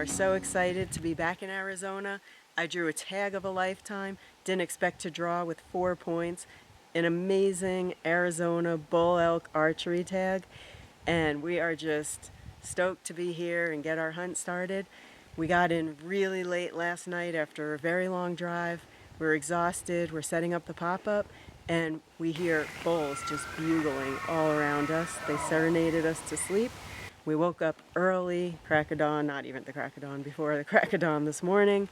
are so excited to be back in Arizona. I drew a tag of a lifetime, didn't expect to draw with 4 points, an amazing Arizona bull elk archery tag, and we are just stoked to be here and get our hunt started. We got in really late last night after a very long drive. We're exhausted, we're setting up the pop-up, and we hear bulls just bugling all around us. They serenaded us to sleep. We woke up early, crack of dawn, not even the crack of dawn, before the crack of dawn this morning,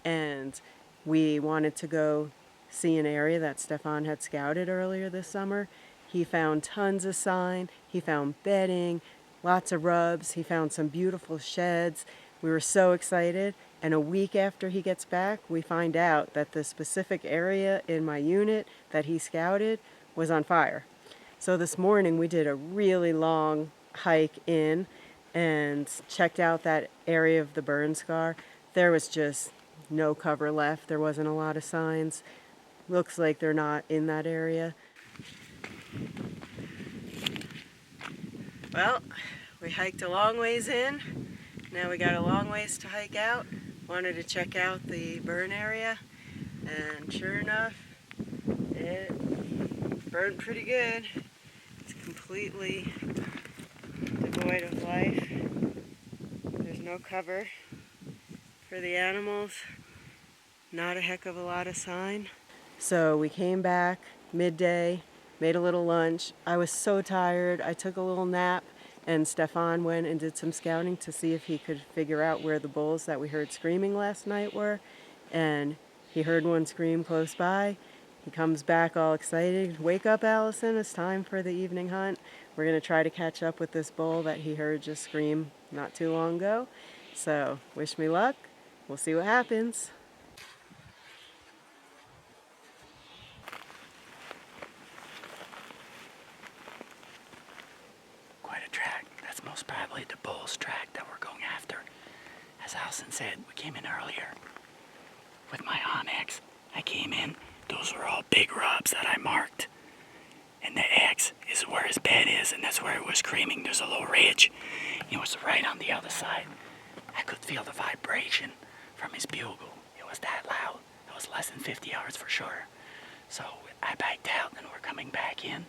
and we wanted to go see an area that Stefan had scouted earlier this summer. He found tons of sign, he found bedding, lots of rubs, he found some beautiful sheds. We were so excited, and a week after he gets back, we find out that the specific area in my unit that he scouted was on fire. So this morning we did a really long hike in and checked out that area of the burn scar. There was just no cover left. There wasn't a lot of signs. Looks like they're not in that area. Well, we hiked a long ways in. Now we got a long ways to hike out. Wanted to check out the burn area, and sure enough, it burned pretty good. It's completely devoid of life. There's no cover for the animals. Not a heck of a lot of sign. So we came back midday, made a little lunch. I was so tired. I took a little nap, and Stefan went and did some scouting to see if he could figure out where the bulls that we heard screaming last night were. And he heard one scream close by. He comes back all excited. Wake up, Alison, it's time for the evening hunt. We're going to try to catch up with this bull that he heard just scream not too long ago. So, wish me luck. We'll see what happens. Quite a track. That's most probably the bull's track that we're going after. As Alison said, we came in earlier with my Onyx. I came in, those were all big rubs that I marked. And the X is where his bed is, and that's where it was screaming. There's a little ridge. It was right on the other side. I could feel the vibration from his bugle. It was that loud. It was less than 50 yards for sure. So I backed out, and we're coming back in.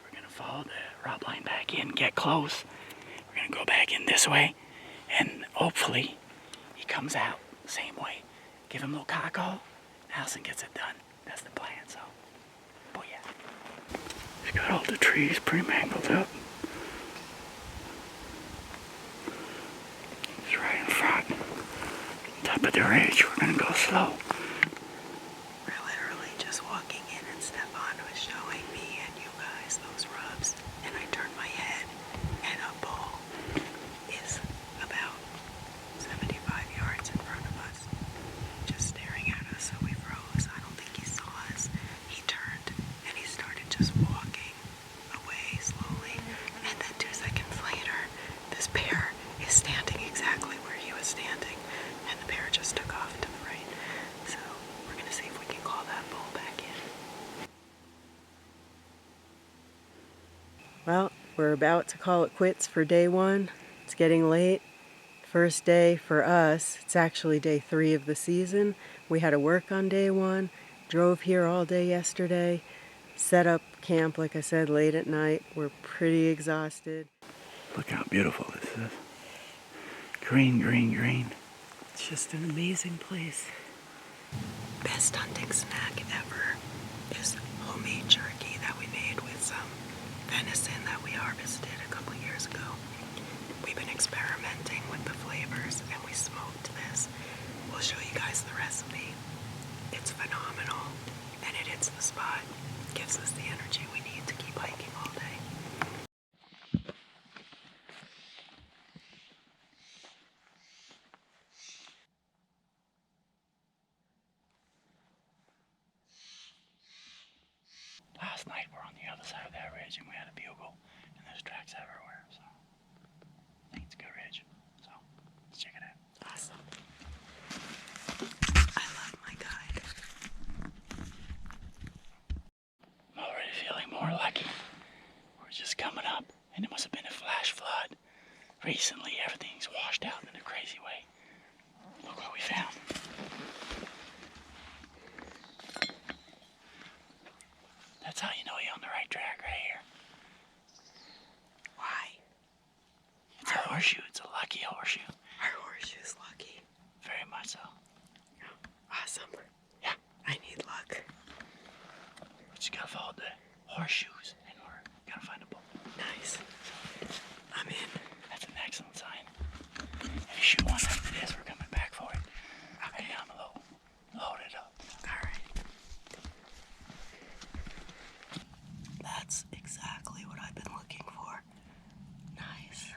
We're going to follow the rub line back in, get close. We're going to go back in this way, and hopefully he comes out the same way. Give him a little cockle, Alison gets it done. That's the plan, so, but yeah. He's got all the trees pre-mangled up. He's right in front. Top of the ridge, we're gonna go slow. We're literally just walking in, and Stefan was showing me and you guys those rubs, and I turned my head, and a bull is about 75 yards in front of us, just staring at us. So we froze. I don't think he saw us. He turned and he started just walking away slowly, and then 2 seconds later, this bear is standing exactly where he was standing, and the bear just took off to the right. So we're gonna see if we can call that bull back in. Well, we're about to call it quits for day 1. It's getting late. First day for us. It's actually day 3 of the season. We had to work on day 1. Drove here all day yesterday. Set up camp, like I said, late at night. We're pretty exhausted. Look how beautiful this is. Green, green, green. It's just an amazing place. Best hunting snack ever is homemade jerky that we made with some venison that we harvested a couple years ago. We've been experimenting with the flavors, and we smoked this. We'll show you guys the recipe. It's phenomenal, and it hits the spot. Gives us the energy we need to keep hiking all day. Last night we're on the other side of that ridge and we had a bugle, and there's tracks everywhere, so I think it's a good ridge. So let's check it out. Awesome. I love my guide. I'm already feeling more lucky. We're just coming up, and it must have been a flash flood. Recently everything's washed out in a crazy way. what we found. That's how you know you're on the right track right here. Why? It's a horseshoe. It's a lucky horseshoe. Our horseshoe's lucky. Very much so. Awesome. Yeah. I need luck. We just gotta follow the horseshoes and we're gonna find a bull. Nice. I'm in. That's an excellent sign. If you shoot one after this, we're coming back for it. Okay. And I'm a little loaded up. All right. That's exactly what I've been looking for. Nice.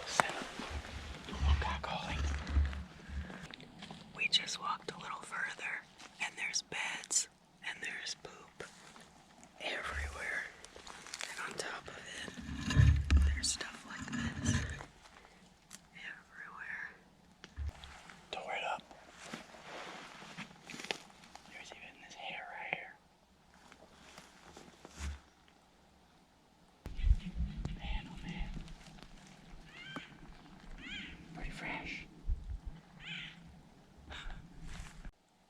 Set up. A little cock calling. We just walked a little further, and there's beds, and there's poop everywhere. And on top of it, there's stuff like this everywhere. Tore it up. There's even this hair right here. Man, oh man. Pretty fresh.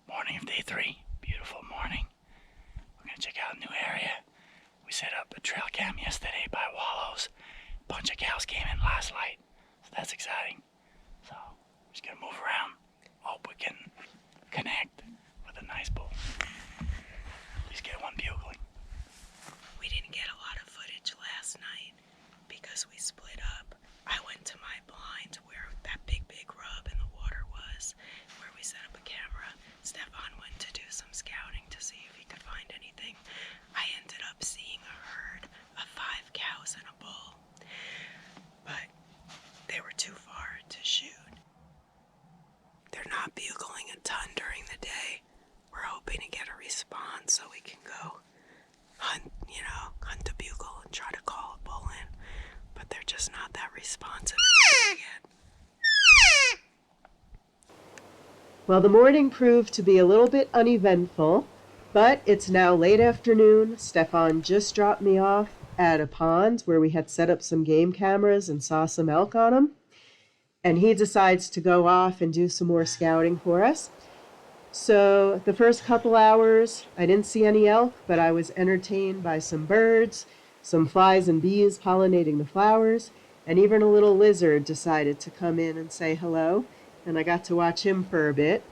Morning of day 3. Beautiful morning. We're gonna check out a new area. We set up a trail cam yesterday by Wallows. Bunch of cows came in last night. So that's exciting. So we're just gonna move around. Hope we can connect with a nice bull. At least get one bugling. We didn't get a lot of footage last night because we split up. I went to my blind where that big rub in the water was, where we set up a camera. Stefan went to do some scouting to see if he could find anything. I ended up seeing a herd of 5 cows and a bull, but they were too far to shoot. They're not bugling a ton during the day. We're hoping to get a response so we can go hunt a bugle and try to call a bull in, but they're just not that responsive yet. Well, the morning proved to be a little bit uneventful, but it's now late afternoon. Stefan just dropped me off at a pond where we had set up some game cameras and saw some elk on them, and he decides to go off and do some more scouting for us. So the first couple hours, I didn't see any elk, but I was entertained by some birds, some flies and bees pollinating the flowers, and even a little lizard decided to come in and say hello, and I got to watch him for a bit.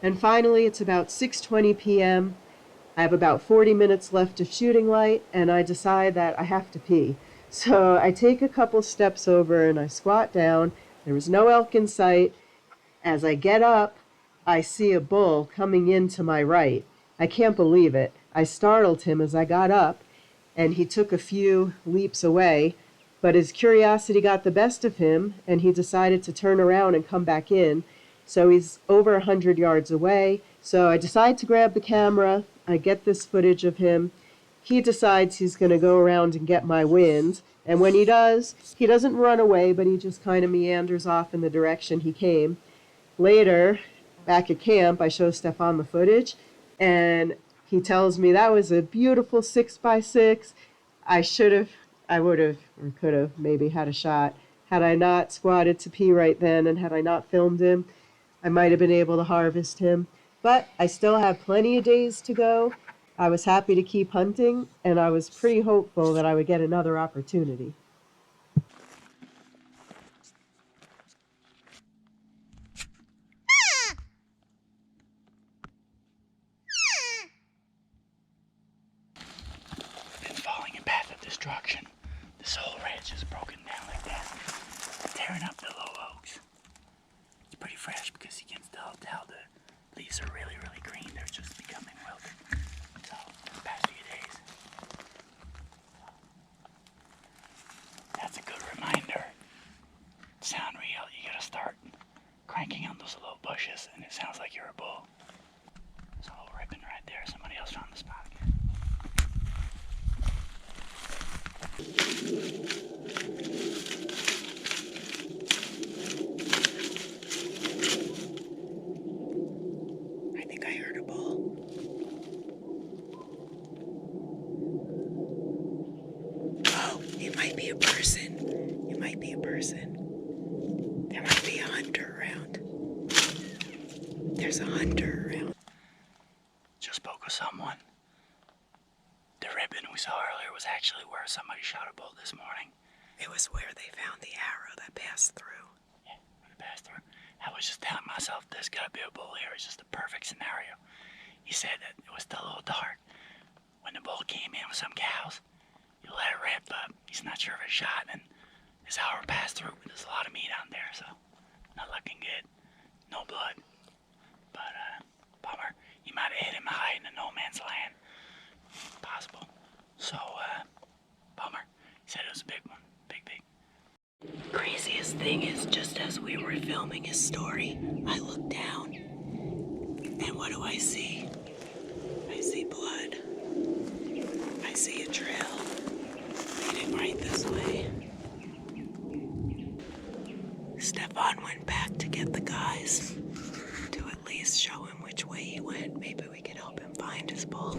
And finally, it's about 6:20 p.m. I have about 40 minutes left of shooting light, and I decide that I have to pee. So I take a couple steps over and I squat down. There was no elk in sight. As I get up, I see a bull coming in to my right. I can't believe it. I startled him as I got up, and he took a few leaps away, but his curiosity got the best of him, and he decided to turn around and come back in. So he's over 100 yards away. So I decide to grab the camera. I get this footage of him. He decides he's going to go around and get my wind. And when he does, he doesn't run away, but he just kind of meanders off in the direction he came. Later, back at camp, I show Stefan the footage, and he tells me that was a beautiful 6x6. I would have, or could have maybe had a shot. Had I not squatted to pee right then and had I not filmed him, I might have been able to harvest him. But I still have plenty of days to go. I was happy to keep hunting, and I was pretty hopeful that I would get another opportunity. Been following a path of destruction. This whole ridge is broken down like that, tearing up the low oaks. It's pretty fresh because you can still tell the leaves are really, really green. They're just becoming wilted. So, the past few days. That's a good reminder. Sound real, you gotta start cranking on those little bushes and it sounds like you're a bull. There's a whole ribbon right there. Somebody else found the spot. I think I heard a bull. Oh, it might be a person. It might be a person. There might be a there's a hunter around. Just spoke with someone. The ribbon we saw earlier was actually where somebody shot a bull this morning. It was where they found the arrow that passed through. Yeah, when it passed through. I was just telling myself there's gotta be a bull here. It's just a perfect scenario. He said that it was still a little dark. When the bull came in with some cows, you let it rip, but he's not sure if it's shot, and his hour passed through. There's a lot of meat on there, so not looking good. No blood. But, bummer. He might have hit him high in the no man's land. Possible. So, bummer. He said it was a big one. Big. Craziest thing is, just as we were filming his story, I look down, and what do I see? I see blood. I see a trail leading right this way. Stefan went back to get the guys to at least show him which way he went. Maybe we could help him find his bull.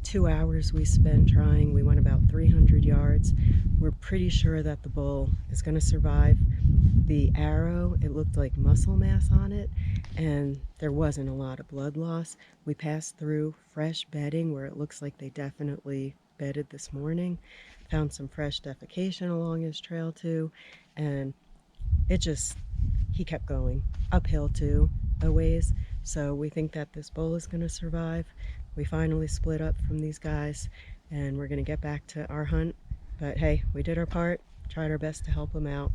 2 hours we spent trying. We went about 300 yards. We're pretty sure that the bull is going to survive. The arrow, it looked like muscle mass on it, and there wasn't a lot of blood loss. We passed through fresh bedding where it looks like they definitely bedded this morning. Found some fresh defecation along his trail too, and he kept going uphill too a ways. So we think that this bull is going to survive. We finally split up from these guys, and we're going to get back to our hunt. But hey, we did our part, tried our best to help them out.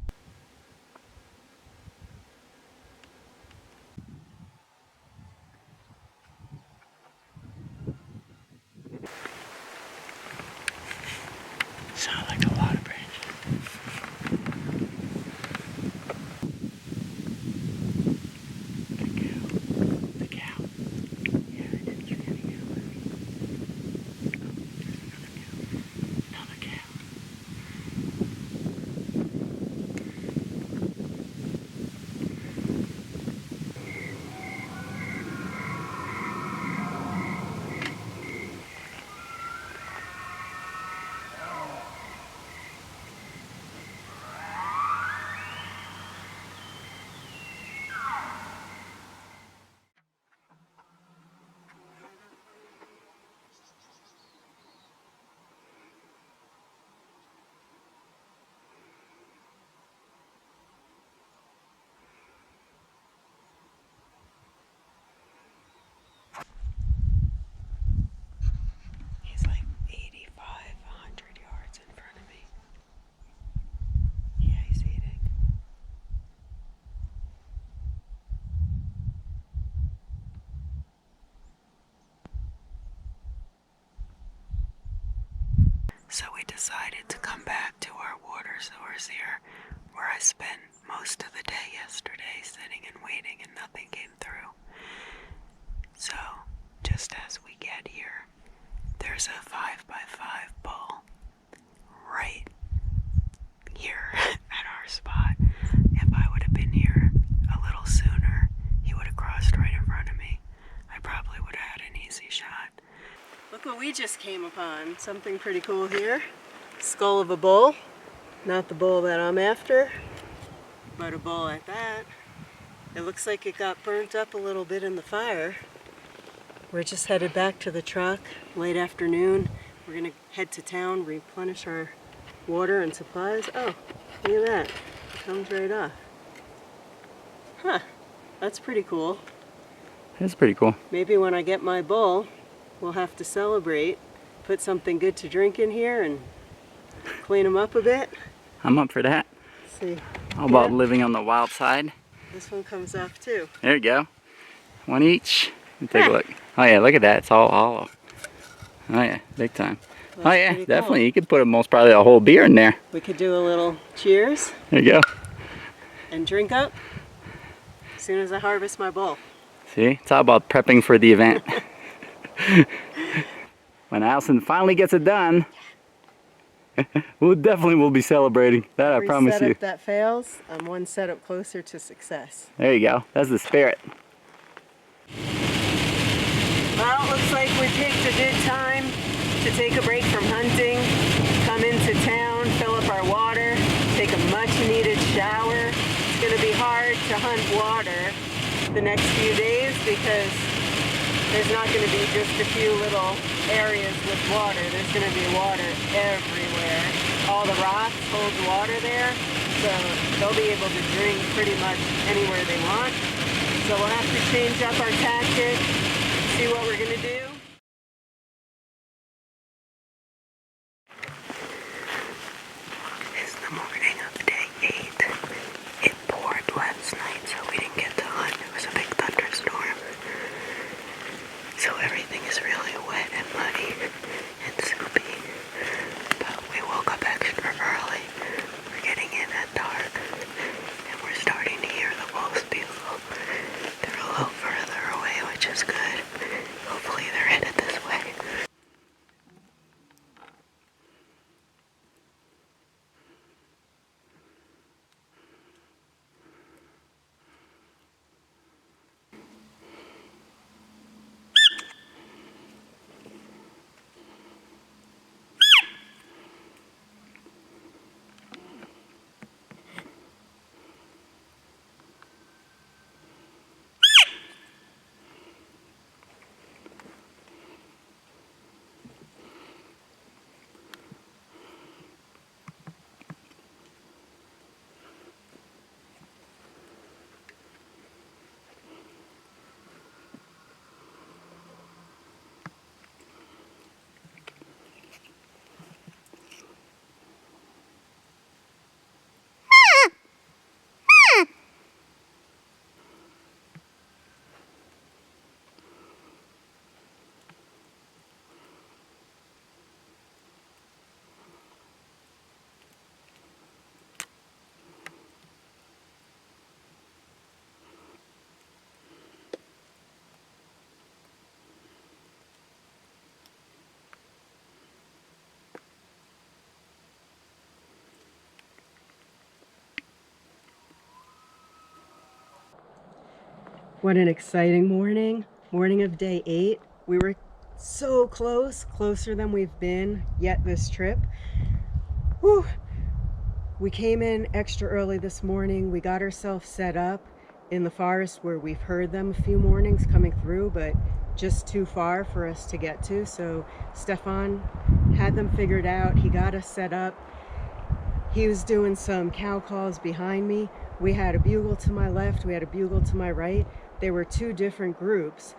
Sound like a lot of branches. The cow. Yeah, I didn't see any cow. Another cow. He's like 85, 100 yards in front of me. Yeah, he's eating. So we decided to come back to our water source here, where I spent most of the day yesterday sitting and waiting and nothing came through. So, just as we get here, there's a 5x5 bull right here at our spot. If I would have been here a little sooner, he would have crossed right in front of me. I probably would have had an easy shot. Look what we just came upon. Something pretty cool here. Skull of a bull. Not the bull that I'm after, but a bull at that. It looks like it got burnt up a little bit in the fire. We're just headed back to the truck, late afternoon. We're gonna head to town, replenish our water and supplies. Oh, look at that. It comes right off. Huh, that's pretty cool. That's pretty cool. Maybe when I get my bull, we'll have to celebrate. Put something good to drink in here and clean them up a bit. I'm up for that. Let's see. How about living on the wild side? This one comes off too. There you go. One each. Let me take a look. Oh yeah, look at that. It's all hollow. Oh yeah, big time. That's oh yeah, pretty definitely. cool. You could put most probably a whole beer in there. We could do a little cheers There you go. and drink up as soon as I harvest my bull. See, it's all about prepping for the event. When Alison finally gets it done, we definitely will be celebrating. That I promise Every you. setup that fails, I'm one setup closer to success. There you go. That's the spirit. Well, it looks like we picked a good time to take a break from hunting, come into town, fill up our water, take a much needed shower. It's going to be hard to hunt water the next few days, because there's not going to be just a few little areas with water. There's going to be water everywhere. All the rocks hold water there, so they'll be able to drink pretty much anywhere they want. So we'll have to change up our tactic, see what we're going to do. It's the morning of day 8. It poured last night, so we didn't get to hunt. It was a big thunderstorm. So everything is really wet and muddy and soupy. But we woke up extra early. We're getting in at dark. And we're starting to hear the wolves bugle. They're a little further away, which is good. Hopefully they're headed this way. What an exciting morning. Morning of day 8. We were so close, closer than we've been yet this trip. Whew. We came in extra early this morning. We got ourselves set up in the forest where we've heard them a few mornings coming through, but just too far for us to get to. So Stefan had them figured out. He got us set up. He was doing some cow calls behind me. We had a bugle to my left, we had a bugle to my right. There were 2 different groups,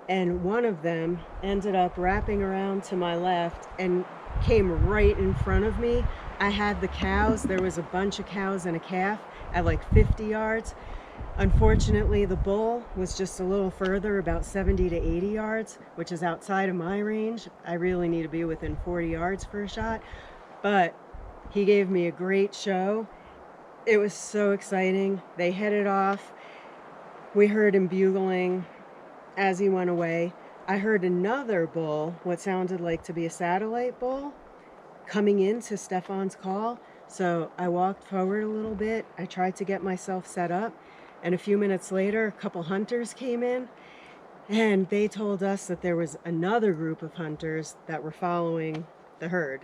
and one of them ended up wrapping around to my left and came right in front of me. I had the cows. There was a bunch of cows and a calf at like 50 yards. Unfortunately, the bull was just a little further, about 70 to 80 yards, which is outside of my range. I really need to be within 40 yards for a shot, but he gave me a great show. It was so exciting. They headed off. We heard him bugling as he went away. I heard another bull, what sounded like to be a satellite bull, coming into Stefan's call. So I walked forward a little bit. I tried to get myself set up. And a few minutes later, a couple hunters came in, and they told us that there was another group of hunters that were following the herd.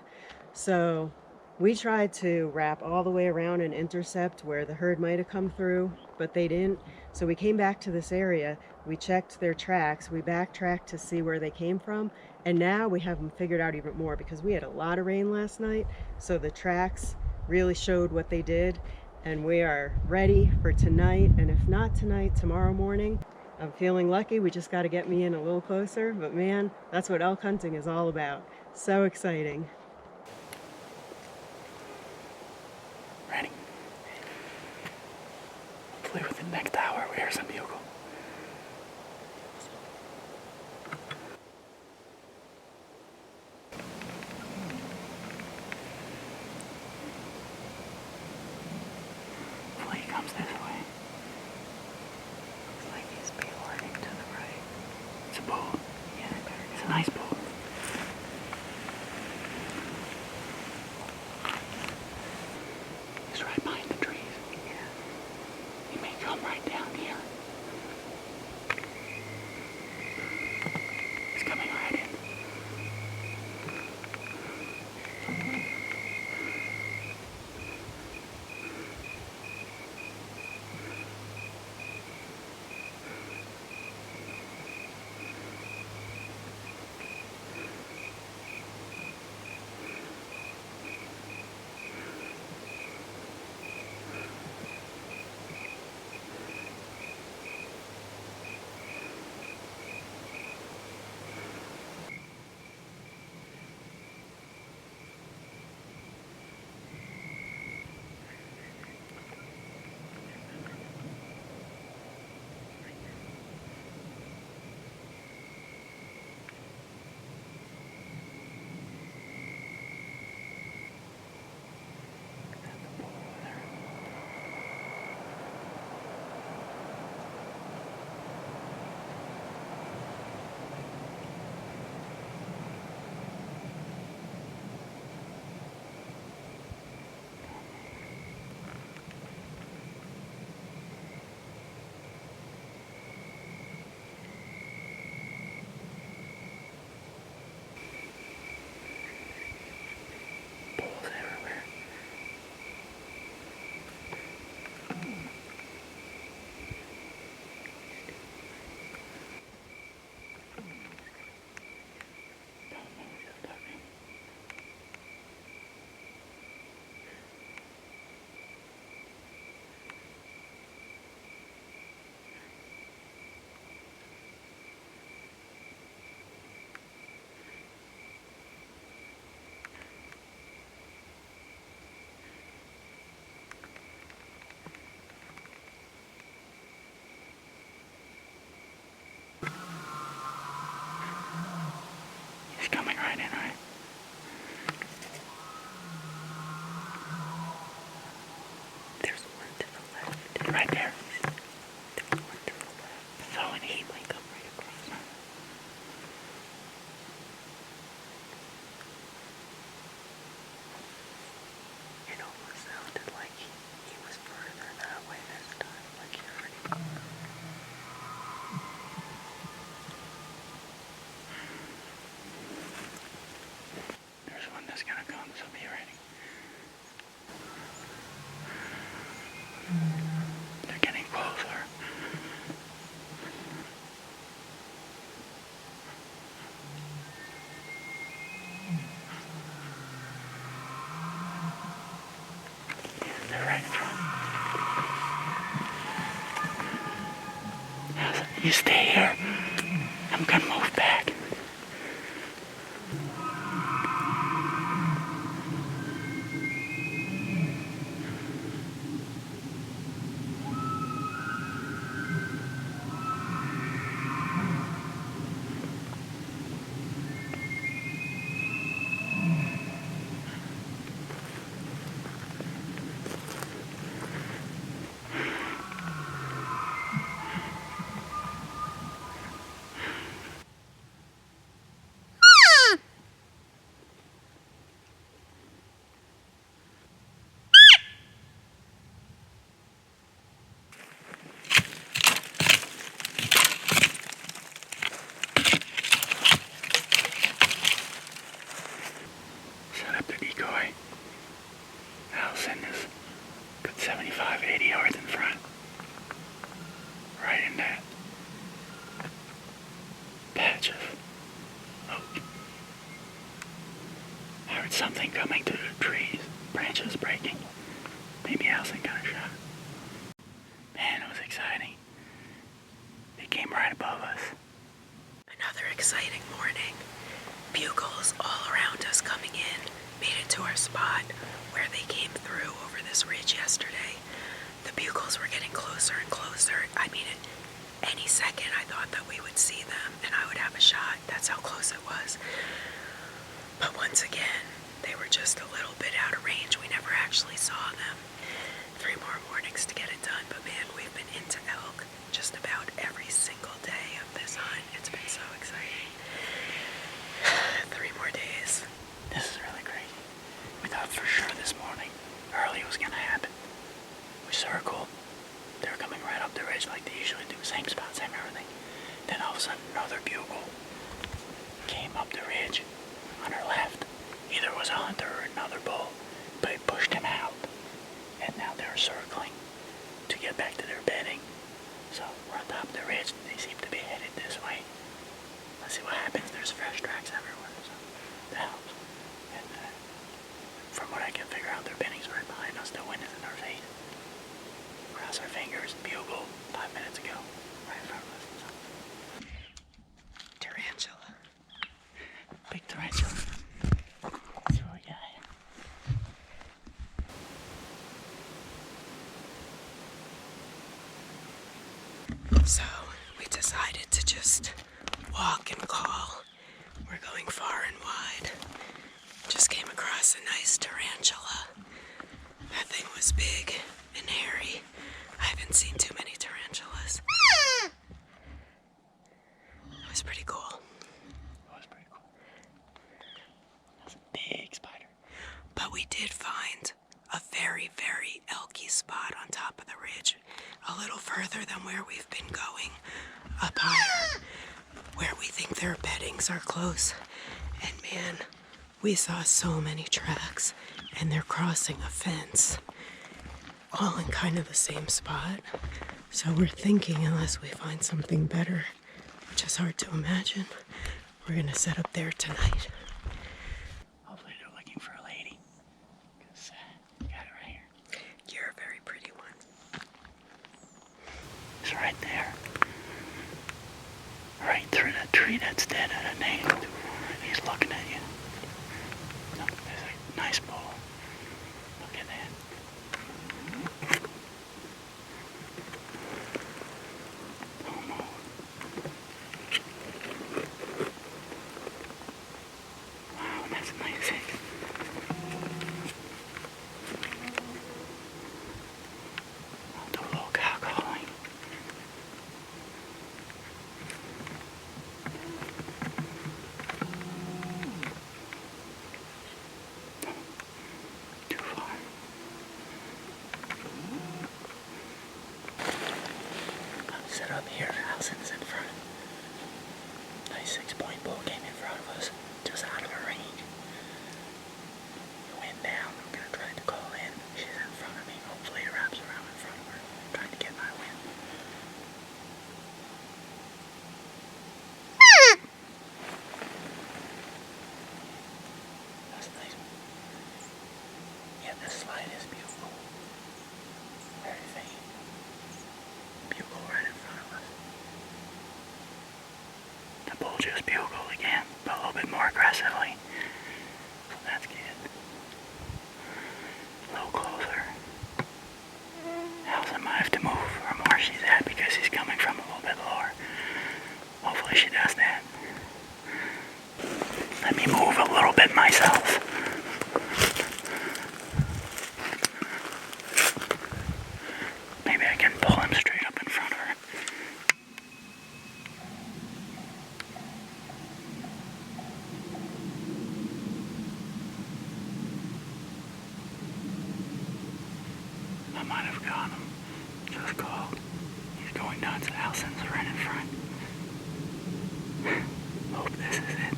So we tried to wrap all the way around and intercept where the herd might have come through, but they didn't. So we came back to this area, we checked their tracks, we backtracked to see where they came from, and now we have them figured out even more because we had a lot of rain last night, so the tracks really showed what they did, and we are ready for tonight, and if not tonight, tomorrow morning. I'm feeling lucky. We just got to get me in a little closer, but man, that's what elk hunting is all about. So exciting. Ready? Hopefully within the next hour we hear some bugle. Hopefully he comes this way. Looks like he's beelining to the right. It's a bull. Yeah, it's a nice bull. He's right behind the trees. Yeah. He may come right down here. He's coming right in. right there. So neat. Like come right across. It almost sounded like he was further that way this time, like he already. There's one that's gonna come, so be ready. They're getting closer. Yeah, they're right in front. You stay here. I'm gonna move back. Set up the decoy. Alison is good 75, 80 yards in front. Right in that patch of oak. I heard something coming through the trees, branches breaking. Maybe Alison got a shot. Man, it was exciting. They came right above us. Another exciting morning. Bugles all around us coming in made it to our spot where they came through over this ridge yesterday. The bugles were getting closer and closer. I mean, any second I thought that we would see them and I would have a shot. That's how close it was. But once again, they were just a little bit out of range. We never actually saw them. 3 more mornings to get it done, but man, we've been into elk just about every single day of this hunt. It's been so exciting. 3 more days. This is really crazy. We thought for sure this morning, early it was gonna happen. We circled. They were coming right up the ridge like they usually do. Same spot, same everything. Then all of a sudden, another bugle came up the ridge on our left. Either it was a hunter or another bull, but it pushed him out. And now they're circling to get back to their bedding. So we're on top of the ridge. They seem to be headed this way. Let's see what happens. There's fresh tracks everywhere. So that helps. And from what I can figure out, their bedding's right behind us. The wind is in our face. Cross our fingers. Bugle 5 minutes ago. Right in front of us. So. Tarantula. Big tarantula. Let's see what we got here. So we decided to just walk and call. We're going far and wide. Just came across a nice tarantula. That thing was big and hairy. I haven't seen too many tarantulas. It was pretty cool. That was pretty cool. That's a big spider. But we did find a very, very elky spot on top of the ridge. A little further than where we've been going. Up higher. Where we think their beddings are close. And man, we saw so many tracks. And they're crossing a fence. All in kind of the same spot. So we're thinking unless we find something better, which is hard to imagine, we're gonna set up there tonight. Hopefully they're looking for a lady. Because got it right here. You're a very pretty one. It's right there. Right through the tree that's dead at an angle. He's looking at you. Look, there's a nice bull. Look at that. Oh no. Wow, that's a nice egg. Do a little cock set up here. Alison's in front. Nice 6-point bull came in front of us, just out of her range. Wind down. I'm gonna try to call in. She's in front of me. Hopefully it wraps around in front of her. I'm trying to get my wind. That's nice. Yeah, this slide is beautiful. Very faint. Bugle right in front of us. The bull just bugled again, but a little bit more aggressively. So that's good. A little closer. Alison might have to move from where she's at because he's coming from a little bit lower. Hopefully she does that. Let me move a little bit myself. Maybe I can pull him straight up in front of her. I might have got him. Just called. He's going nuts. Alison's right in front. Hope this is it.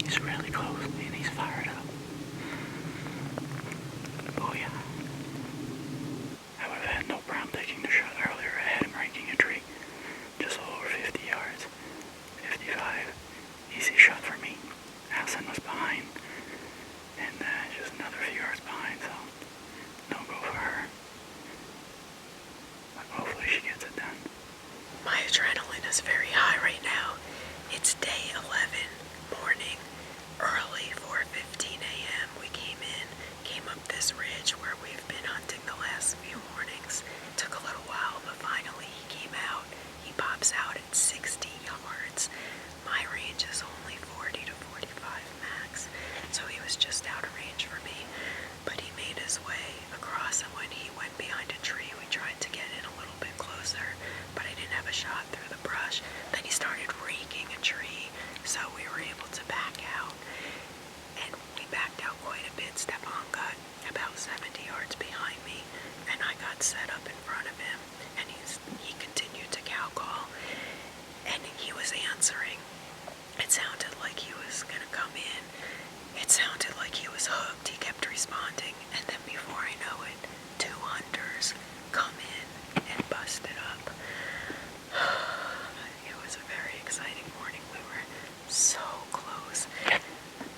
He's really close and he's fired up. Oh yeah. I would have had no problem taking the shot earlier. I had him ranking a tree. Just over 50 yards. 55. Easy shot for me. Alison was behind. And just another few yards behind, so no go for her. But hopefully she gets it done. My adrenaline is very high right now. It's day 11, morning, early, 4:15 a.m. We came up this ridge where we've been hunting the last few mornings. Took a little while, but finally he came out. He pops out at 60 yards. My range is only 40 to 45 max, so he was just out of range for me. But he made his way across, and when he went behind a tree, we tried to get in a little bit closer, but I didn't have a shot through the brush. Then he started raking a tree, so we were able to back out. And we backed out quite a bit. Stepan got about 70 yards behind me, and I got set up in front of him, and he continued to cow call, and he was answering. It sounded like he was gonna come in. It sounded like he was hooked. He kept responding, and then before I know it, 2 hunters come in and bust it up. It was a very exciting morning. We were so close.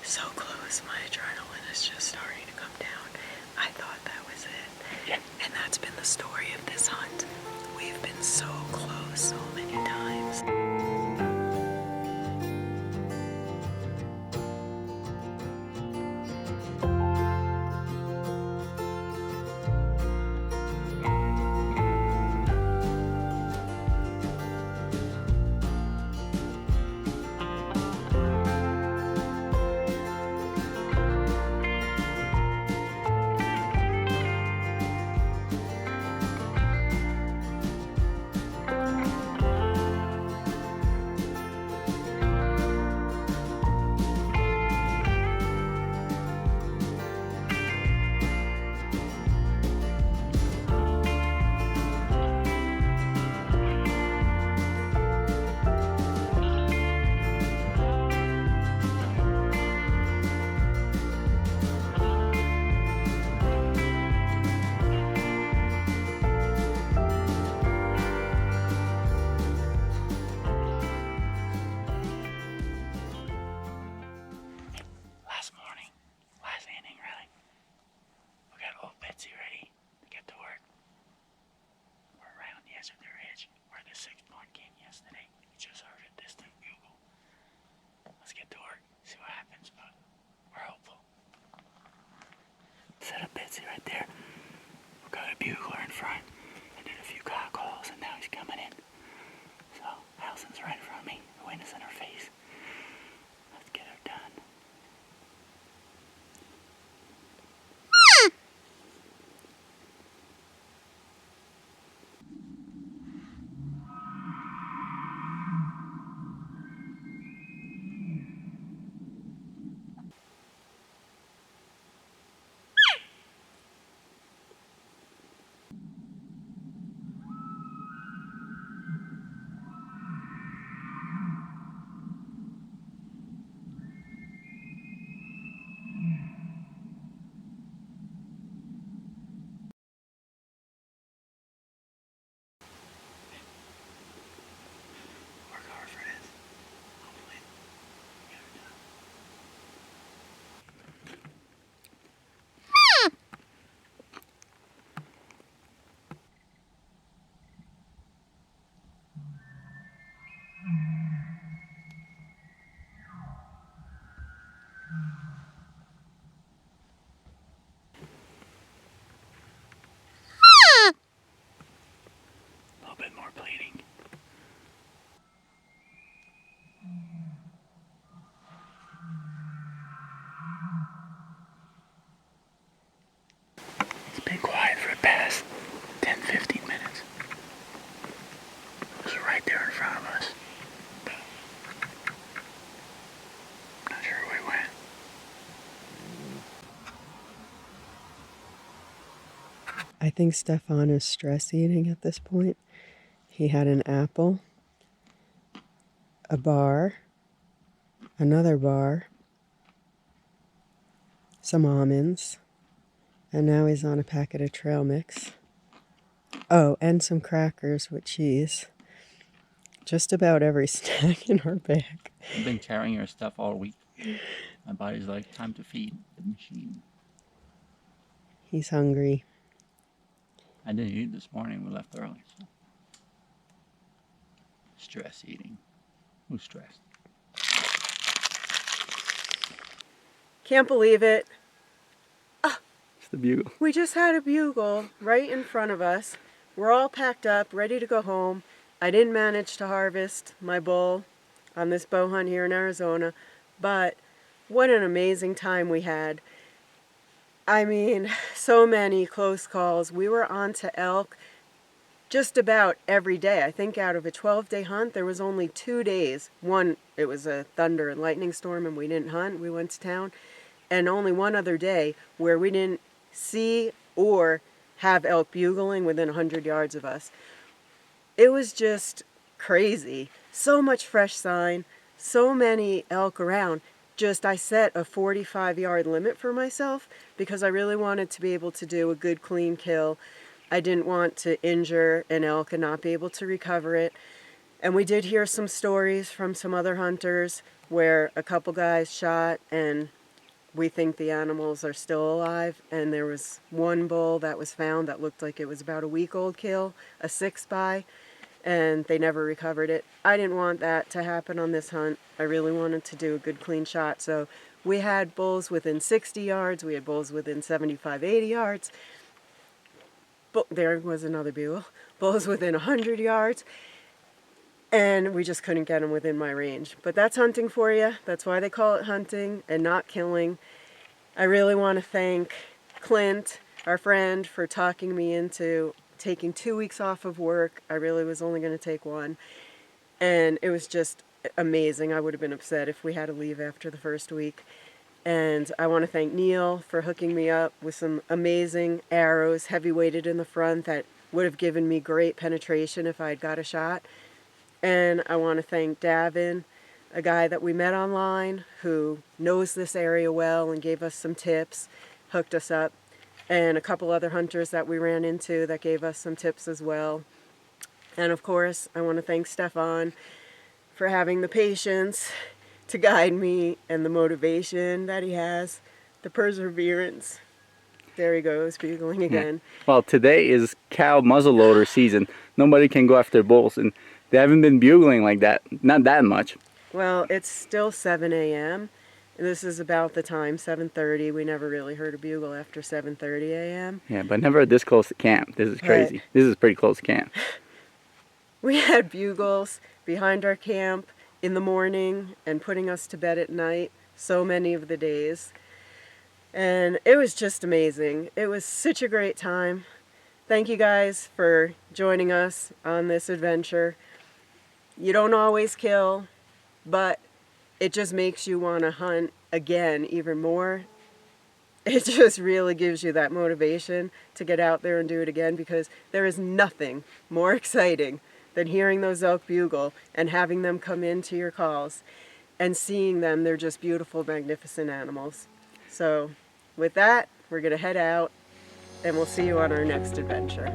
So close. My adrenaline is just starting to come down. I thought that was it. And that's been the story of this hunt. We've been so close so many times. been quiet for the past 10, 15 minutes. It was right there in front of us. But I'm not sure where we went. I think Stefan is stress eating at this point. He had an apple, a bar, another bar, some almonds, and now he's on a packet of trail mix. Oh, and some crackers with cheese. Just about every snack in our bag. I've been carrying your stuff all week. My body's like, time to feed the machine. He's hungry. I didn't eat this morning. We left early. So. Stress eating. Who's stressed? Can't believe it. It's the Bugle. We just had a bugle right in front of us. We're all packed up, ready to go home. I didn't manage to harvest my bull on this bow hunt here in Arizona, but what an amazing time we had. I mean, so many close calls. We were on to elk just about every day. I think out of a 12-day hunt, there was only 2 days. One, it was a thunder and lightning storm and we didn't hunt. We went to town. And only one other day where we didn't see or have elk bugling within 100 yards of us. It was just crazy. So much fresh sign, so many elk around. Just I set a 45-yard limit for myself because I really wanted to be able to do a good clean kill. I didn't want to injure an elk and not be able to recover it. And we did hear some stories from some other hunters where a couple guys shot and we think the animals are still alive, and there was one bull that was found that looked like it was about a week-old kill, a 6-by, and they never recovered it. I didn't want that to happen on this hunt. I really wanted to do a good clean shot, so we had bulls within 60 yards, we had bulls within 75, 80 yards. There was another bugle. Bulls within 100 yards, and we just couldn't get them within my range. But that's hunting for you. That's why they call it hunting and not killing. I really want to thank Clint, our friend, for talking me into taking 2 weeks off of work. I really was only going to take one. And it was just amazing. I would have been upset if we had to leave after the first week. And I want to thank Neil for hooking me up with some amazing arrows, heavy-weighted in the front, that would have given me great penetration if I had got a shot. And I want to thank Davin, a guy that we met online who knows this area well and gave us some tips, hooked us up, and a couple other hunters that we ran into that gave us some tips as well. And of course, I want to thank Stefan for having the patience to guide me and the motivation that he has, the perseverance. There he goes, bugling again. Yeah. Well, today is cow muzzleloader season. Nobody can go after bulls, and they haven't been bugling like that. Not that much. Well, it's still 7 a.m. This is about the time, 7:30. We never really heard a bugle after 7:30 a.m. Yeah, but never this close to camp. This is crazy. This is pretty close to camp. We had bugles behind our camp in the morning and putting us to bed at night so many of the days. And it was just amazing. It was such a great time. Thank you guys for joining us on this adventure. You don't always kill, but it just makes you want to hunt again even more. It just really gives you that motivation to get out there and do it again, because there is nothing more exciting than hearing those elk bugle and having them come into your calls and seeing them. They're just beautiful, magnificent animals. So with that, we're going to head out and we'll see you on our next adventure.